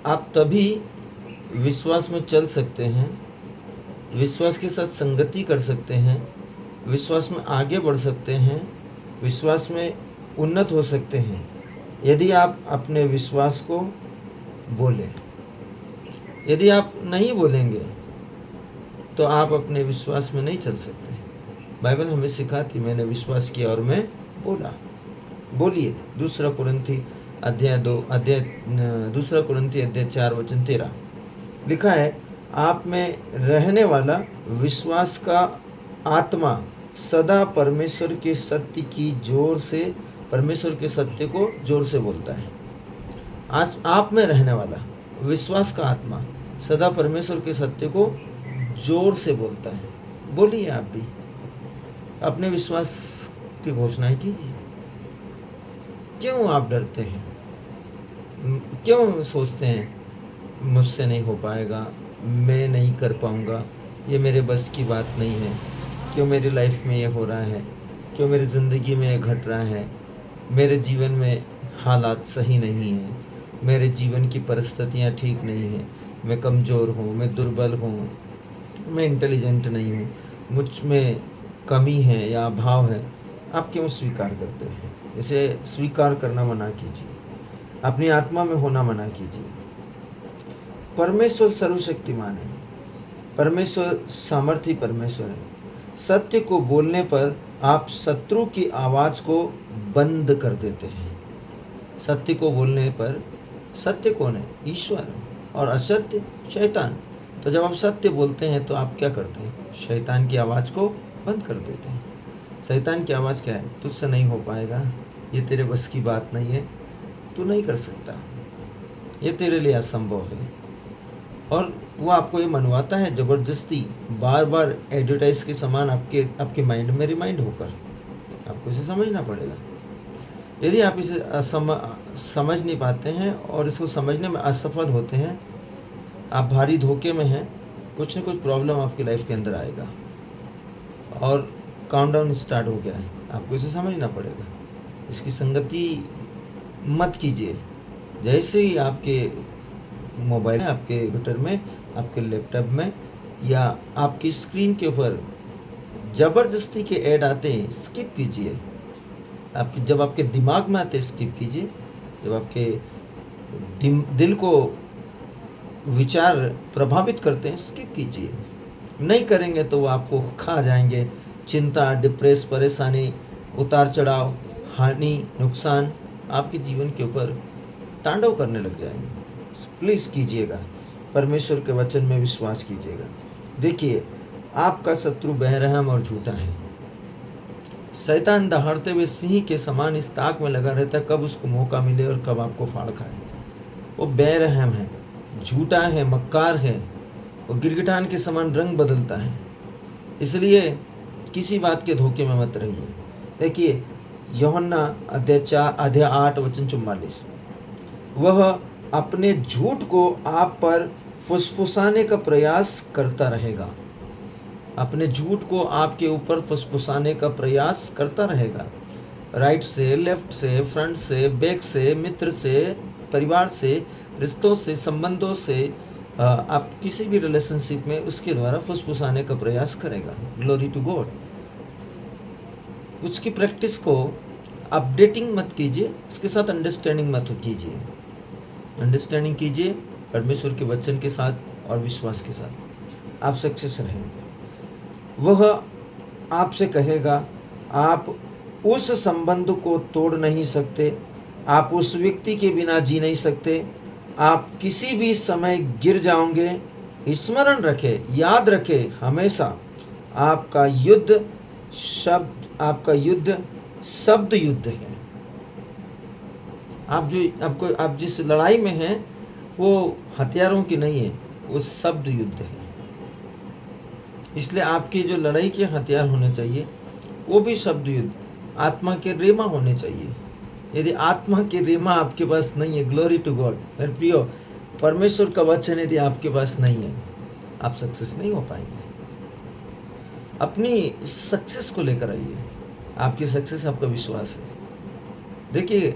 आप तभी विश्वास में चल सकते हैं, विश्वास के साथ संगति कर सकते हैं, विश्वास में आगे बढ़ सकते हैं, विश्वास में उन्नत हो सकते हैं, यदि आप अपने विश्वास को बोलें। यदि आप नहीं बोलेंगे तो आप अपने विश्वास में नहीं चल सकते। बाइबल हमें सिखाती, मैंने विश्वास किया और मैं बोला। बोलिए। दूसरा कुरिन्थी अध्याय 4:13 लिखा है, आप में रहने वाला विश्वास का आत्मा सदा परमेश्वर के सत्य को जोर से बोलता है। आज आप में रहने वाला विश्वास का आत्मा सदा परमेश्वर के सत्य को जोर से बोलता है। बोलिए आप भी, अपने विश्वास की घोषणाएं कीजिए। क्यों आप डरते हैं? क्यों सोचते हैं मुझसे नहीं हो पाएगा, मैं नहीं कर पाऊंगा, ये मेरे बस की बात नहीं है, क्यों मेरी लाइफ में ये हो रहा है, क्यों मेरी ज़िंदगी में ये घट रहा है, मेरे जीवन में हालात सही नहीं हैं, मेरे जीवन की परिस्थितियाँ ठीक नहीं हैं, मैं कमज़ोर हूँ, मैं दुर्बल हूँ, मैं इंटेलिजेंट नहीं हूँ, मुझ में कमी है या अभाव है। आप क्यों स्वीकार करते हैं? इसे स्वीकार करना मना कीजिए, अपनी आत्मा में होना मना कीजिए। परमेश्वर सर्वशक्तिमान है, परमेश्वर सामर्थी परमेश्वर है। सत्य को बोलने पर आप शत्रु की आवाज़ को बंद कर देते हैं। सत्य को बोलने पर, सत्य कौन है? ईश्वर। और असत्य शैतान। तो जब आप सत्य बोलते हैं तो आप क्या करते हैं? शैतान की आवाज़ को बंद कर देते हैं। शैतान की आवाज़ क्या है? तुझसे नहीं हो पाएगा, ये तेरे बस की बात नहीं है, तू नहीं कर सकता, ये तेरे लिए असंभव है। और वो आपको ये मनवाता है ज़बरदस्ती, बार बार एडवर्टाइज के समान आपके माइंड में रिमाइंड होकर। आपको इसे समझना पड़ेगा। यदि आप इसे समझ नहीं पाते हैं और इसको समझने में असफल होते हैं, आप भारी धोखे में हैं। कुछ न कुछ प्रॉब्लम आपकी लाइफ के अंदर आएगा और काउंटडाउन स्टार्ट हो गया है। आपको इसे समझना पड़ेगा। इसकी संगति मत कीजिए। जैसे ही आपके मोबाइल में, आपके कंप्यूटर में, आपके लैपटॉप में या आपकी स्क्रीन के ऊपर ज़बरदस्ती के ऐड आते हैं, स्किप कीजिए। जब आपके दिमाग में आते हैं, स्किप कीजिए। जब आपके दिल को विचार प्रभावित करते हैं, स्किप कीजिए। नहीं करेंगे तो वो आपको खा जाएंगे। चिंता, डिप्रेस, परेशानी, उतार चढ़ाव, हानि, नुकसान आपके जीवन के ऊपर तांडव करने लग जाएंगे। प्लीज़ कीजिएगा, परमेश्वर के वचन में विश्वास कीजिएगा। देखिए, आपका शत्रु बेरहम और झूठा है। शैतान दहाड़ते हुए सिंह के समान इस ताक में लगा रहता है, कब उसको मौका मिले और कब आपको फाड़ खाए। वो बेरहम है, झूठा है, मक्कार है, वो गिरगिटान के समान रंग बदलता है। इसलिए किसी बात के धोखे में मत रहिए। देखिए, यूहन्ना अध्याय 8:44, वह अपने झूठ को आप पर फुसफुसाने का प्रयास करता रहेगा। अपने झूठ को आपके ऊपर फुसफुसाने का प्रयास करता रहेगा। राइट से, लेफ्ट से, फ्रंट से, बैक से, मित्र से, परिवार से, रिश्तों से, संबंधों से, आप किसी भी रिलेशनशिप में उसके द्वारा फुसफुसाने का प्रयास करेगा। Glory to God. उसकी प्रैक्टिस को अपडेटिंग मत कीजिए, उसके साथ अंडरस्टैंडिंग मत कीजिए। अंडरस्टैंडिंग कीजिए परमेश्वर के वचन के साथ और विश्वास के साथ। आप सक्सेस रहेंगे। वह आपसे कहेगा, आप उस संबंध को तोड़ नहीं सकते, आप उस व्यक्ति के बिना जी नहीं सकते, आप किसी भी समय गिर जाओगे। स्मरण रखें, याद रखें हमेशा, आपका युद्ध शब्द युद्ध है। आप जिस लड़ाई में हैं वो हथियारों की नहीं है, वो शब्द युद्ध है। इसलिए आपकी जो लड़ाई के हथियार होने चाहिए वो भी शब्द युद्ध, आत्मा के रेमा होने चाहिए। यदि आत्मा के रेमा आपके पास नहीं है, ग्लोरी टू गॉड, मेरे प्रियो, परमेश्वर का वचन यदि आपके पास नहीं है, आप सक्सेस नहीं हो पाएंगे। अपनी सक्सेस को लेकर आइए। आपकी सक्सेस आपका विश्वास है। देखिए,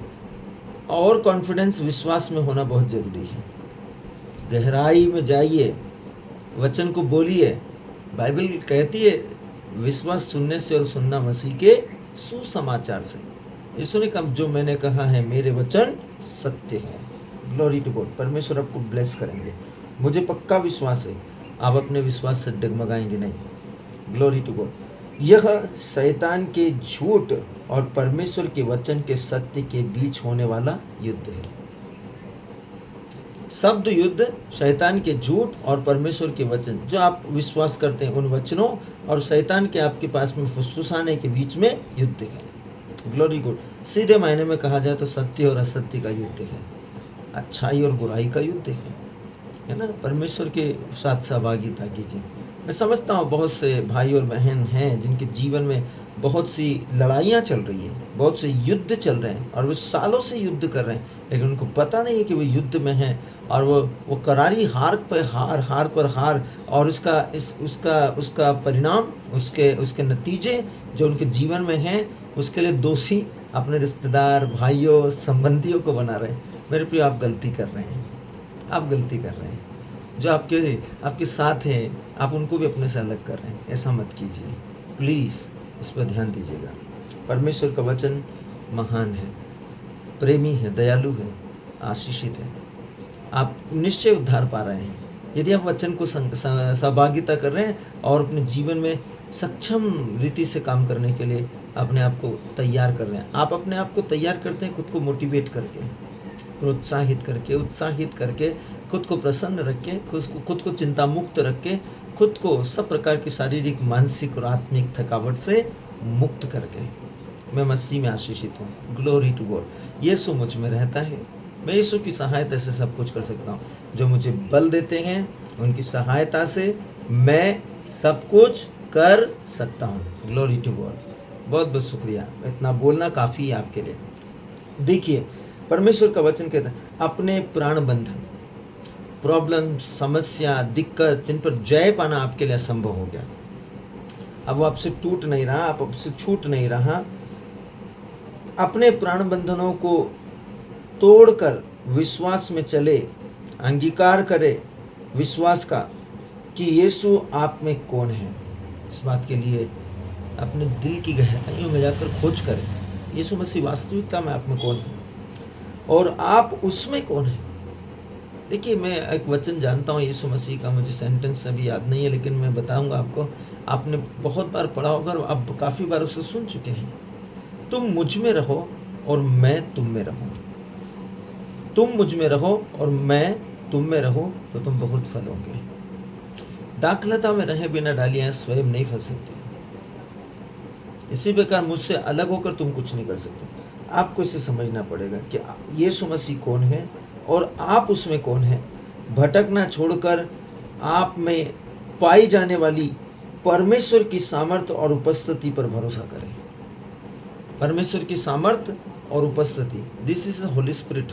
और कॉन्फिडेंस विश्वास में होना बहुत ज़रूरी है। गहराई में जाइए, वचन को बोलिए। बाइबल कहती है विश्वास सुनने से और सुनना मसीह के सुसमाचार से। यीशु ने कहा जो मैंने कहा है मेरे वचन सत्य है। Glory to God. परमेश्वर आपको ब्लेस करेंगे, मुझे पक्का विश्वास है। आप अपने विश्वास से डगमगाएंगे नहीं। Glory to God. यह शैतान के झूठ और परमेश्वर के वचन के सत्य के बीच होने वाला युद्ध है। शब्द युद्ध शैतान के झूठ और परमेश्वर के वचन, जो आप विश्वास करते हैं उन वचनों और शैतान के आपके पास में फुसफुसाने के बीच में युद्ध है। Glory God. सीधे मायने में कहा जाए तो सत्य और असत्य का युद्ध है, अच्छाई और बुराई का युद्ध है ना। परमेश्वर के साथ सहभागिता कीजिए। मैं समझता हूँ बहुत से भाई और बहन हैं जिनके जीवन में बहुत सी लड़ाइयाँ चल रही है, बहुत से युद्ध चल रहे हैं और वो सालों से युद्ध कर रहे हैं, लेकिन उनको पता नहीं है कि वो युद्ध में हैं और वो करारी हार पर हार और उसका परिणाम, उसके नतीजे जो उनके जीवन में हैं, उसके लिए दोषी अपने रिश्तेदार, भाइयों, संबंधियों को बना रहे हैं। मेरे प्रिय, आप गलती कर रहे हैं, आप गलती कर रहे हैं। जो आपके साथ हैं, आप उनको भी अपने से अलग कर रहे हैं। ऐसा मत कीजिए, प्लीज़ इस पर ध्यान दीजिएगा। परमेश्वर का वचन महान है, प्रेमी है, दयालु है, आशीषित है। आप निश्चय उद्धार पा रहे हैं यदि आप वचन को सहभागिता कर रहे हैं और अपने जीवन में सक्षम रीति से काम करने के लिए अपने आप को तैयार कर रहे हैं। आप अपने आप को तैयार करते हैं खुद को मोटिवेट करके, प्रोत्साहित करके, उत्साहित करके, खुद को प्रसन्न रख के, खुद को चिंता मुक्त रख के, खुद को सब प्रकार की शारीरिक, मानसिक और आत्मिक थकावट से मुक्त करके। मैं मसीह में आशीषित हूँ। Glory to God. यीशु मुझ में रहता है, मैं यीशु की सहायता से सब कुछ कर सकता हूँ। जो मुझे बल देते हैं उनकी सहायता से मैं सब कुछ कर सकता हूँ। Glory to God. बहुत बहुत शुक्रिया, इतना बोलना काफ़ी है आपके लिए। देखिए, परमेश्वर का वचन कहता है अपने प्राण बंधन, प्रॉब्लम, समस्या, दिक्कत, जिन पर जय पाना आपके लिए असंभव हो गया। अब वो आपसे टूट नहीं रहा, आप आपसे छूट नहीं रहा। अपने प्राण बंधनों को तोड़कर विश्वास में चले, अंगीकार करे विश्वास का कि यीशु आप में कौन है। इस बात के लिए अपने दिल की गहराइयों में जाकर खोज करें, यीशु मसीह वास्तविकता में आप में कौन है और आप उसमें कौन है। देखिए, मैं एक वचन जानता हूँ यीशु मसीह का, मुझे सेंटेंस अभी याद नहीं है, लेकिन मैं बताऊंगा आपको। आपने बहुत बार पढ़ा होगा और आप काफ़ी बार उसे सुन चुके हैं। तुम मुझ में रहो और मैं तुम में रहूँ। तुम मुझ में रहो और मैं तुम में रहूँ तो तुम बहुत फल होंगे। दाखलता में रहे बिना डालियाँ स्वयं नहीं फंस सकती। इसी प्रकार मुझसे अलग होकर तुम कुछ नहीं कर सकते। आपको इसे समझना पड़ेगा कि यीशु मसीह कौन है और आप उसमें कौन है। भटकना छोड़कर आप में पाई जाने वाली परमेश्वर की सामर्थ्य और उपस्थिति पर भरोसा करें। परमेश्वर की सामर्थ्य और उपस्थिति, this is the Holi spirit.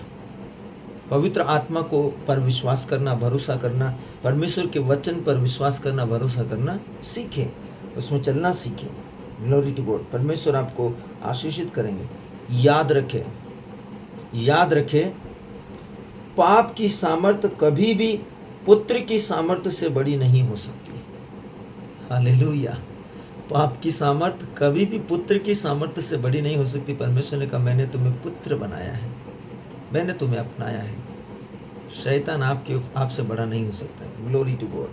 पवित्र आत्मा को पर विश्वास करना, भरोसा करना, परमेश्वर के वचन पर विश्वास करना, भरोसा करना सीखें, उसमें चलना सीखें। Glory to God. परमेश्वर आपको आशीषित करेंगे। याद रखें, पाप की सामर्थ्य कभी भी पुत्र की सामर्थ्य से बड़ी नहीं हो सकती। हालेलुया। पाप की सामर्थ्य कभी भी पुत्र की सामर्थ्य से बड़ी नहीं हो सकती। परमेश्वर ने कहा मैंने तुम्हें पुत्र बनाया है, मैंने तुम्हें अपनाया है। शैतान आपसे बड़ा नहीं हो सकता। Glory to God.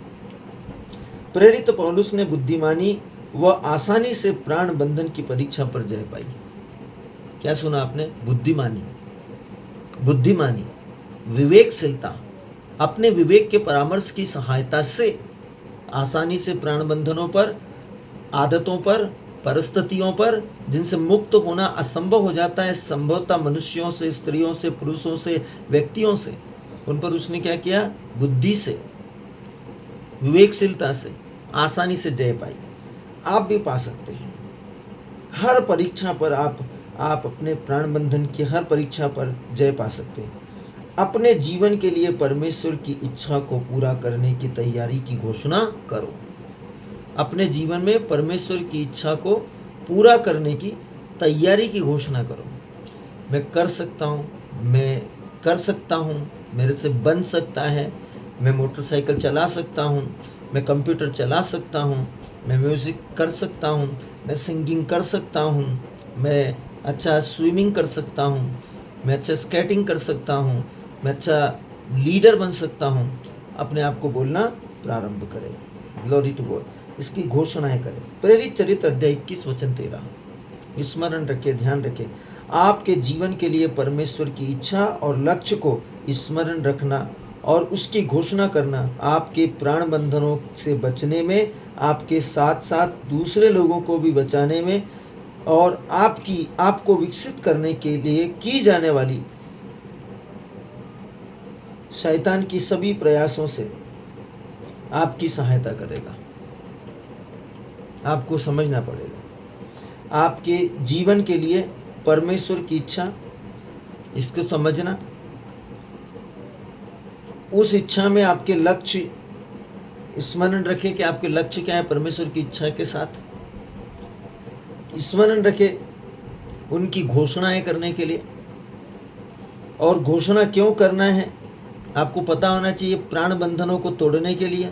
प्रेरित पौलुस ने बुद्धिमानी व आसानी से प्राण बंधन की परीक्षा पर जय पाई। क्या सुना आपने? बुद्धिमानी, विवेकशीलता, अपने विवेक के परामर्श की सहायता से आसानी से प्राण बंधनों पर, आदतों पर, परिस्थितियों पर जिनसे मुक्त होना असंभव हो जाता है, संभवतः मनुष्यों से, स्त्रियों से, पुरुषों से, व्यक्तियों से, उन पर उसने क्या किया? बुद्धि से, विवेकशीलता से आसानी से जय पाई। आप भी पा सकते हैं। हर परीक्षा पर आप अपने प्राण बंधन की हर परीक्षा पर जय पा सकते हैं। अपने जीवन के लिए परमेश्वर की इच्छा को पूरा करने की तैयारी की घोषणा करो। अपने जीवन में परमेश्वर की इच्छा को पूरा करने की तैयारी की घोषणा करो। मैं कर सकता हूँ, मैं कर सकता हूँ, मेरे से बन सकता है, मैं मोटरसाइकिल चला सकता हूँ, मैं कंप्यूटर चला सकता हूँ, मैं म्यूज़िक कर सकता हूँ, मैं सिंगिंग कर सकता हूँ, मैं अच्छा स्विमिंग कर सकता हूँ, मैं अच्छा स्केटिंग कर सकता हूँ, मैं अच्छा लीडर बन सकता हूँ। अपने आप को बोलना प्रारंभ करें। Glory to God. इसकी घोषणाएं करें। प्रेरित चरित्र अध्याय 21 वचन 13। स्मरण रखें, ध्यान रखें, आपके जीवन के लिए परमेश्वर की इच्छा और लक्ष्य को स्मरण रखना और उसकी घोषणा करना आपके प्राण बंधनों से बचने में, आपके साथ साथ दूसरे लोगों को भी बचाने में और आपको विकसित करने के लिए की जाने वाली शैतान की सभी प्रयासों से आपकी सहायता करेगा। आपको समझना पड़ेगा आपके जीवन के लिए परमेश्वर की इच्छा, इसको समझना, उस इच्छा में आपके लक्ष्य, स्मरण रखें कि आपके लक्ष्य क्या है परमेश्वर की इच्छा के साथ। स्मरण रखें उनकी घोषणाएं करने के लिए। और घोषणा क्यों करना है आपको पता होना चाहिए, प्राण बंधनों को तोड़ने के लिए।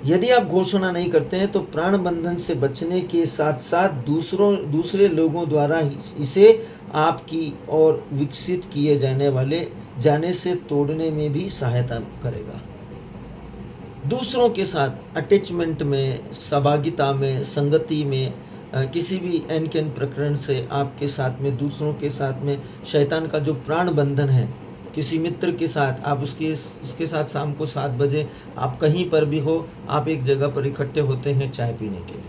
यदि आप घोषणा नहीं करते हैं तो प्राण बंधन से बचने के साथ साथ दूसरे लोगों द्वारा इसे आपकी और विकसित किए जाने से तोड़ने में भी सहायता करेगा। दूसरों के साथ अटैचमेंट में, सहभागिता में, संगति में, किसी भी एन कैन प्रकरण से आपके साथ में, दूसरों के साथ में शैतान का जो प्राण बंधन है, किसी मित्र के साथ आप उसके साथ शाम को 7 बजे आप कहीं पर भी हो, आप एक जगह पर इकट्ठे होते हैं चाय पीने के लिए।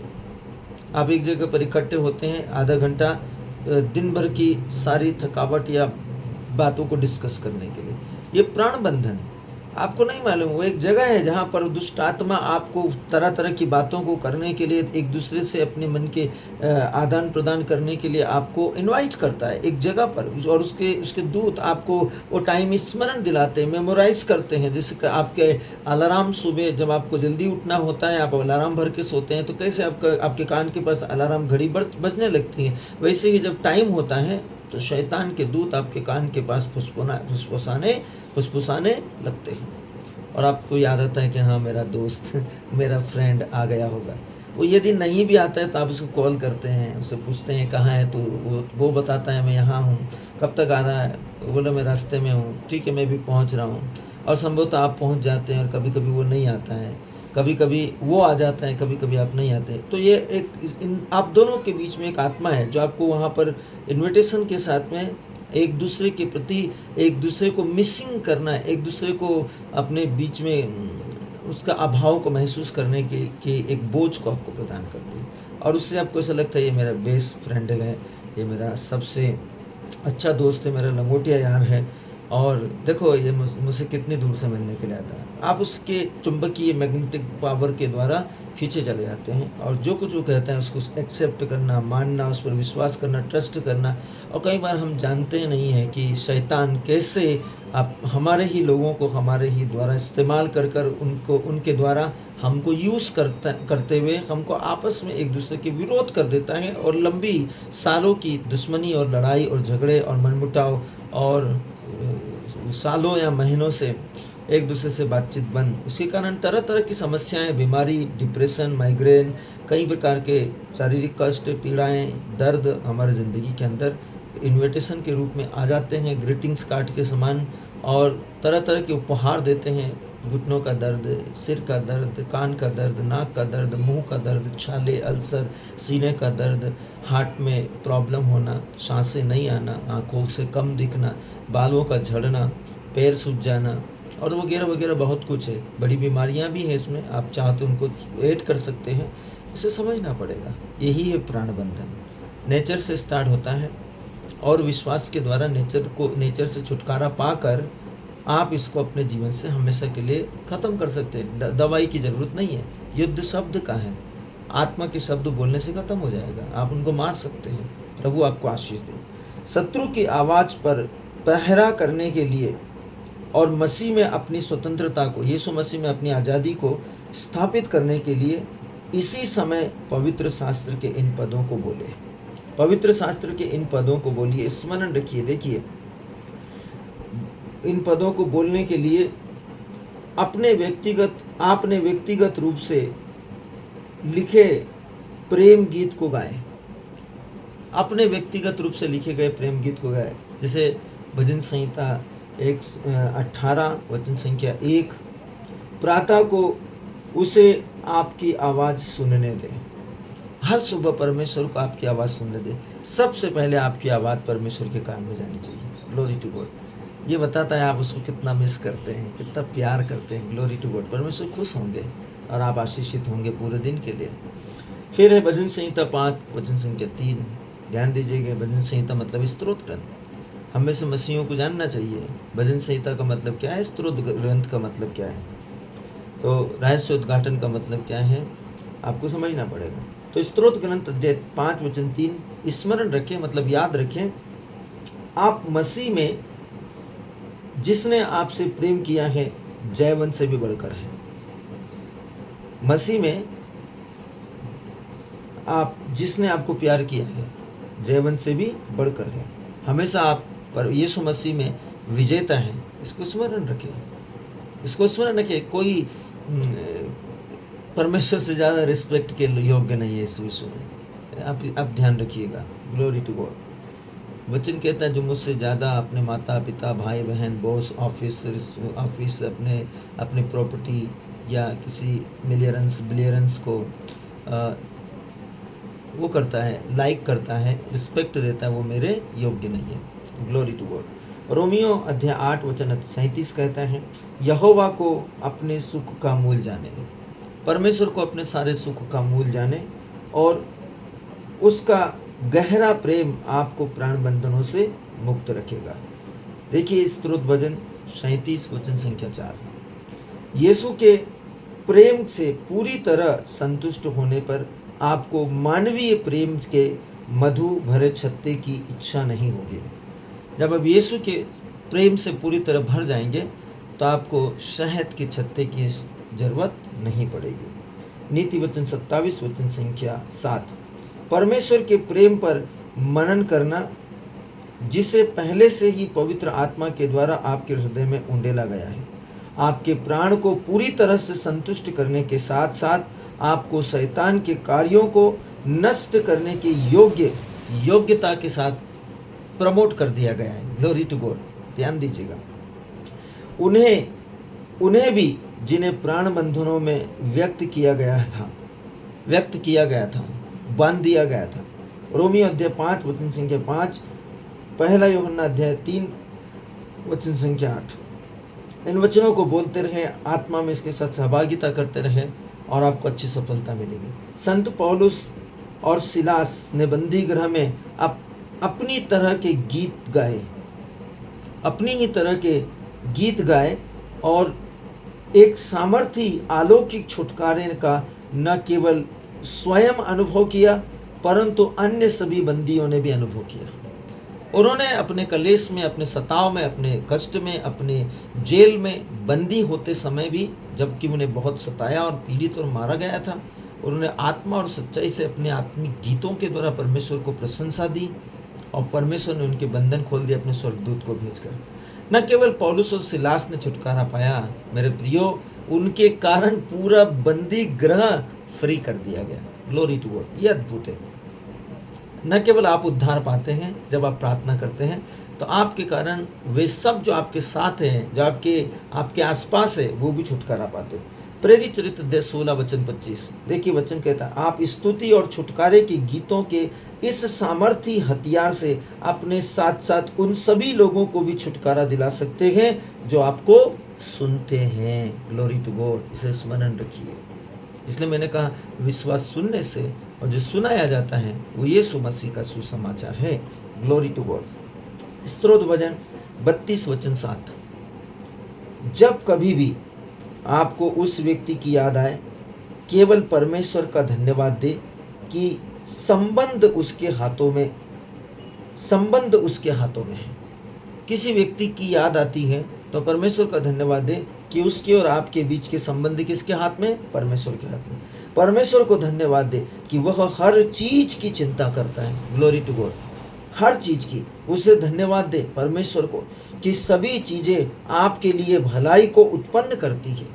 आप एक जगह पर इकट्ठे होते हैं आधा घंटा दिन भर की सारी थकावट या बातों को डिस्कस करने के लिए। ये प्राण बंधन है, आपको नहीं मालूम। वो एक जगह है जहाँ पर दुष्ट आत्मा आपको तरह तरह की बातों को करने के लिए, एक दूसरे से अपने मन के आदान प्रदान करने के लिए आपको इनवाइट करता है एक जगह पर। और उसके दूत आपको वो टाइम स्मरण दिलाते हैं, मेमोराइज करते हैं। जैसे आपके अलार्म, सुबह जब आपको जल्दी उठना होता है, आप अलार्म भर के सोते हैं, तो कैसे आपके कान के पास अलार्म घड़ी बजने लगती है, वैसे ही जब टाइम होता है तो शैतान के दूत आपके कान के पास फुसफुसाने लगते हैं। और आपको याद आता है कि हाँ मेरा दोस्त, मेरा फ्रेंड आ गया होगा। वो यदि नहीं भी आता है तो आप उसको कॉल करते हैं, उससे पूछते हैं कहाँ है, तो वो बताता है मैं यहाँ हूँ, कब तक आ रहा है, बोले मैं रास्ते में हूँ, ठीक है मैं भी पहुँच रहा हूँ। और संभवतः आप पहुँच जाते हैं और कभी कभी वो नहीं आता है, कभी कभी वो आ जाता है, कभी कभी आप नहीं आते। तो ये आप दोनों के बीच में एक आत्मा है जो आपको वहाँ पर इन्विटेशन के साथ में एक दूसरे के प्रति, एक दूसरे को मिसिंग करना, एक दूसरे को अपने बीच में उसका अभाव को महसूस करने के एक बोझ को आपको प्रदान करती है। और उससे आपको ऐसा लगता है ये मेरा बेस्ट फ्रेंड है, ये मेरा सबसे अच्छा दोस्त है, मेरा लंगोटिया यार है, और देखो ये मुझसे कितनी दूर से मिलने के लिए आता है। आप उसके चुंबकीय मैग्नेटिक पावर के द्वारा खींचे चले जाते हैं और जो कुछ वो कहता है उसको एक्सेप्ट करना, मानना, उस पर विश्वास करना, ट्रस्ट करना। और कई बार हम जानते नहीं हैं कि शैतान कैसे आप हमारे ही लोगों को हमारे ही द्वारा इस्तेमाल कर उनके द्वारा हमको यूज़ करते हुए हमको आपस में एक दूसरे के विरोध कर देता है और लंबी सालों की दुश्मनी और लड़ाई और झगड़े और मनमुटाव और सालों या महीनों से एक दूसरे से बातचीत बंद। इसी कारण तरह तरह की समस्याएं, बीमारी, डिप्रेशन, माइग्रेन, कई प्रकार के शारीरिक कष्ट, पीड़ाएं, दर्द हमारे ज़िंदगी के अंदर इन्विटेशन के रूप में आ जाते हैं, ग्रीटिंग्स कार्ड के समान, और तरह तरह के उपहार देते हैं। घुटनों का दर्द, सिर का दर्द, कान का दर्द, नाक का दर्द, मुंह का दर्द, छाले, अल्सर, सीने का दर्द, हार्ट में प्रॉब्लम होना, सांसें नहीं आना, आँखों से कम दिखना, बालों का झड़ना, पैर सूज जाना और वगैरह वगैरह बहुत कुछ है। बड़ी बीमारियां भी हैं इसमें, आप चाहो तो उनको ऐड कर सकते हैं। इसे समझना पड़ेगा। यही है प्राण बंधन। नेचर से स्टार्ट होता है और विश्वास के द्वारा नेचर से छुटकारा पाकर आप इसको अपने जीवन से हमेशा के लिए ख़त्म कर सकते हैं। दवाई की ज़रूरत नहीं है। युद्ध शब्द का है, आत्मा के शब्द बोलने से ख़त्म हो जाएगा। आप उनको मार सकते हैं। प्रभु आपको आशीष दे। शत्रु की आवाज़ पर पहरा करने के लिए और मसीह में अपनी स्वतंत्रता को, यीशु मसीह में अपनी आज़ादी को स्थापित करने के लिए इसी समय पवित्र शास्त्र के इन पदों को बोले। पवित्र शास्त्र के इन पदों को बोलिए, स्मरण रखिए। देखिए, इन पदों को बोलने के लिए आपने व्यक्तिगत रूप से लिखे प्रेम गीत को गाए। अपने व्यक्तिगत रूप से लिखे गए प्रेम गीत को गाए। जैसे भजन संहिता 18 वचन संख्या 1, प्रातः को उसे आपकी आवाज़ सुनने दे। हर सुबह परमेश्वर को आपकी आवाज़ सुनने दे। सबसे पहले आपकी आवाज़ परमेश्वर के कान में जानी चाहिए। Glory to God. ये बताता है आप उसको कितना मिस करते हैं, कितना प्यार करते हैं। Glory to God. परमेश्वर खुश होंगे और आप आशीषित होंगे पूरे दिन के लिए। फिर है भजन संहिता 5 वचन संख्या 3। ध्यान दीजिएगा, भजन संहिता मतलब स्तोत्र ग्रंथ। हमें से मसीहों को जानना चाहिए भजन संहिता का मतलब क्या है, स्तोत्र ग्रंथ का मतलब क्या है, तो रहस्य उद्घाटन का मतलब क्या है, आपको समझना पड़ेगा। तो स्तोत्र ग्रंथ अध्याय 5 वचन 3 स्मरण रखें, मतलब याद रखें, आप मसीह में जिसने आपसे प्रेम किया है जयवंत से भी बढ़कर है। मसीह में आप जिसने आपको प्यार किया है जयवंत से भी बढ़कर है। हमेशा आप पर यीशु मसीह में विजेता है। इसको स्मरण रखें, इसको स्मरण रखें। कोई परमेश्वर से ज़्यादा रिस्पेक्ट के योग्य नहीं है इस विश्व में। आप ध्यान रखिएगा। Glory to God. वचन कहता है जो मुझसे ज़्यादा अपने माता पिता भाई बहन बॉस ऑफिस अपने प्रॉपर्टी या किसी बिलियंस को वो करता है, लाइक करता है, रिस्पेक्ट देता है, वो मेरे योग्य नहीं है। Glory to God. रोमियो अध्याय 8 वचन 37 कहता है यहोवा को अपने सुख का मूल जाने। परमेश्वर को अपने सारे सुख का मूल जाने और उसका गहरा प्रेम आपको प्राण बंधनों से मुक्त रखेगा। देखिए स्तोत्र भजन 37 वचन संख्या 4। यीशु के प्रेम से पूरी तरह संतुष्ट होने पर आपको मानवीय प्रेम के मधु भरे छत्ते की इच्छा नहीं होगी। जब आप यीशु के प्रेम से पूरी तरह भर जाएंगे तो आपको शहद के छत्ते की जरूरत नहीं पड़ेगी। नीति वचन 27 वचन संख्या 7। परमेश्वर के प्रेम पर मनन करना जिसे पहले से ही पवित्र आत्मा के द्वारा आपके हृदय में उंडेला गया है, आपके प्राण को पूरी तरह से संतुष्ट करने के साथ साथ आपको शैतान के कार्यों को नष्ट करने की योग्यता के साथ प्रमोट कर दिया गया है। Glory to God. ध्यान दीजिएगा, उन्हें भी जिन्हें प्राण बंधनों में व्यक्त किया गया था, बांध दिया गया था। रोमियो अध्याय 5 वचन संख्या 5, पहला यूहन्ना अध्याय 3 वचन संख्या 8। इन वचनों को बोलते रहे, आत्मा में इसके साथ सहभागिता करते रहे और आपको अच्छी सफलता मिलेगी। संत पौलुस और सिलास ने बंदी गृह में अपनी तरह के गीत गाए और एक सामर्थी अलौकिक छुटकारे का न केवल स्वयं अनुभव किया परंतु अन्य सभी बंदियों ने भी अनुभव किया। उन्होंने अपने कलेश में, अपने सताव में, अपने कष्ट में, अपने जेल में बंदी होते समय भी, जबकि उन्हें बहुत सताया और पीड़ित और मारा गया था, उन्होंने आत्मा और सच्चाई से अपने आत्मिक गीतों के द्वारा परमेश्वर को प्रशंसा दी और परमेश्वर ने उनके बंधन खोल दिए अपने स्वर्गदूत को भेजकर। न केवल पौलुस और सिलास ने छुटकारा पाया मेरे प्रियो, उनके कारण पूरा बंदी गृह फ्री कर दिया गया। Glory to God. ये अद्भुत है। न केवल आप उद्धार पाते हैं जब आप प्रार्थना करते हैं, तो आपके कारण वे सब जो आपके साथ हैं, जो आपके आसपास है, वो भी छुटकारा पाते हैं। प्रेरित चरित्र अध्याय 16 वचन 25। देखिए वचन कहता है, आप स्तुति और छुटकारे के गीतों के इस सामर्थी हथियार से अपने साथ साथ उन सभी लोगों को भी छुटकारा दिला सकते हैं जो आपको सुनते हैं। Glory to God. इसे स्मरण रखिए। इसलिए मैंने कहा विश्वास सुनने से, और जो सुनाया जाता है वो यीशु मसीह का सुसमाचार है। Glory to God. स्तोत्र भजन 32 वचन 7। जब कभी भी आपको उस व्यक्ति की याद आए, केवल परमेश्वर का धन्यवाद दे कि संबंध उसके हाथों में है। किसी व्यक्ति की याद आती है तो परमेश्वर का धन्यवाद दे कि उसके और आपके बीच के संबंध किसके हाथ में? परमेश्वर के हाथ में। परमेश्वर को धन्यवाद दे कि वह हर चीज की चिंता करता है। Glory to God. हर चीज़ की उसे धन्यवाद दे परमेश्वर को कि सभी चीज़ें आपके लिए भलाई को उत्पन्न करती है।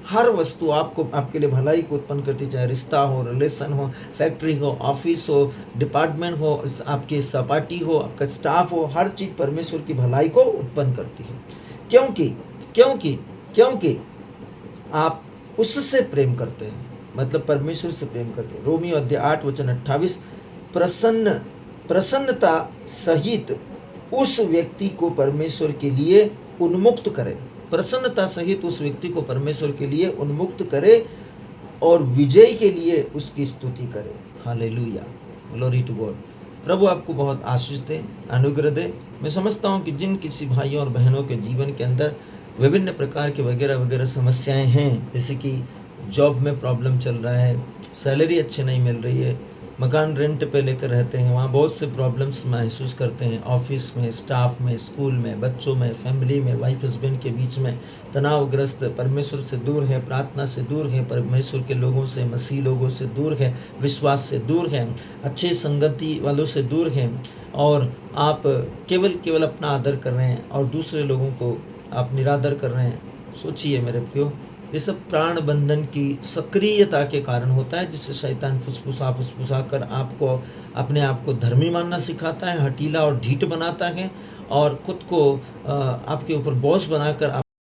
हर वस्तु आपको आपके लिए भलाई को उत्पन्न करती, चाहे रिश्ता हो, रिलेशन हो, फैक्ट्री हो, ऑफिस हो, डिपार्टमेंट हो, आपके सहपाठी हो, आपका स्टाफ हो, हर चीज़ परमेश्वर की भलाई को उत्पन्न करती है। क्योंकि क्योंकि क्योंकि आप उससे प्रेम करते हैं, मतलब परमेश्वर से प्रेम करते हैं। रोमियो अध्याय 8 वचन 28, प्रसन्नता सहित उस व्यक्ति को परमेश्वर के लिए उन्मुक्त करे। प्रसन्नता सहित उस व्यक्ति को परमेश्वर के लिए उन्मुक्त करे और विजय के लिए उसकी स्तुति करे। Hallelujah, glory to God. प्रभु आपको बहुत आशीष दे, अनुग्रह दे। मैं समझता हूँ कि जिन किसी भाइयों और बहनों के जीवन के अंदर विभिन्न प्रकार के वगैरह वगैरह समस्याएं हैं, जैसे कि जॉब में प्रॉब्लम चल रहा है, सैलरी अच्छी नहीं मिल रही है, मकान रेंट पे लेकर रहते हैं, वहाँ बहुत से प्रॉब्लम्स महसूस करते हैं, ऑफिस में, स्टाफ में, स्कूल में, बच्चों में, फैमिली में, वाइफ हस्बैंड के बीच में तनावग्रस्त, परमेश्वर से दूर है, प्रार्थना से दूर है, परमेश्वर के लोगों से, मसीह लोगों से दूर है, विश्वास से दूर है, अच्छे संगति वालों से दूर है, और आप केवल अपना आदर कर रहे हैं और दूसरे लोगों को आप निरादर कर रहे हैं। सोचिए मेरे प्रियो, ये सब प्राण बंधन की सक्रियता के कारण होता है, जिससे शैतान फुसफुसा कर आपको अपने आप को धर्मी मानना सिखाता है, हठीला और ढीठ बनाता है, और खुद को आपके ऊपर बॉस बनाकर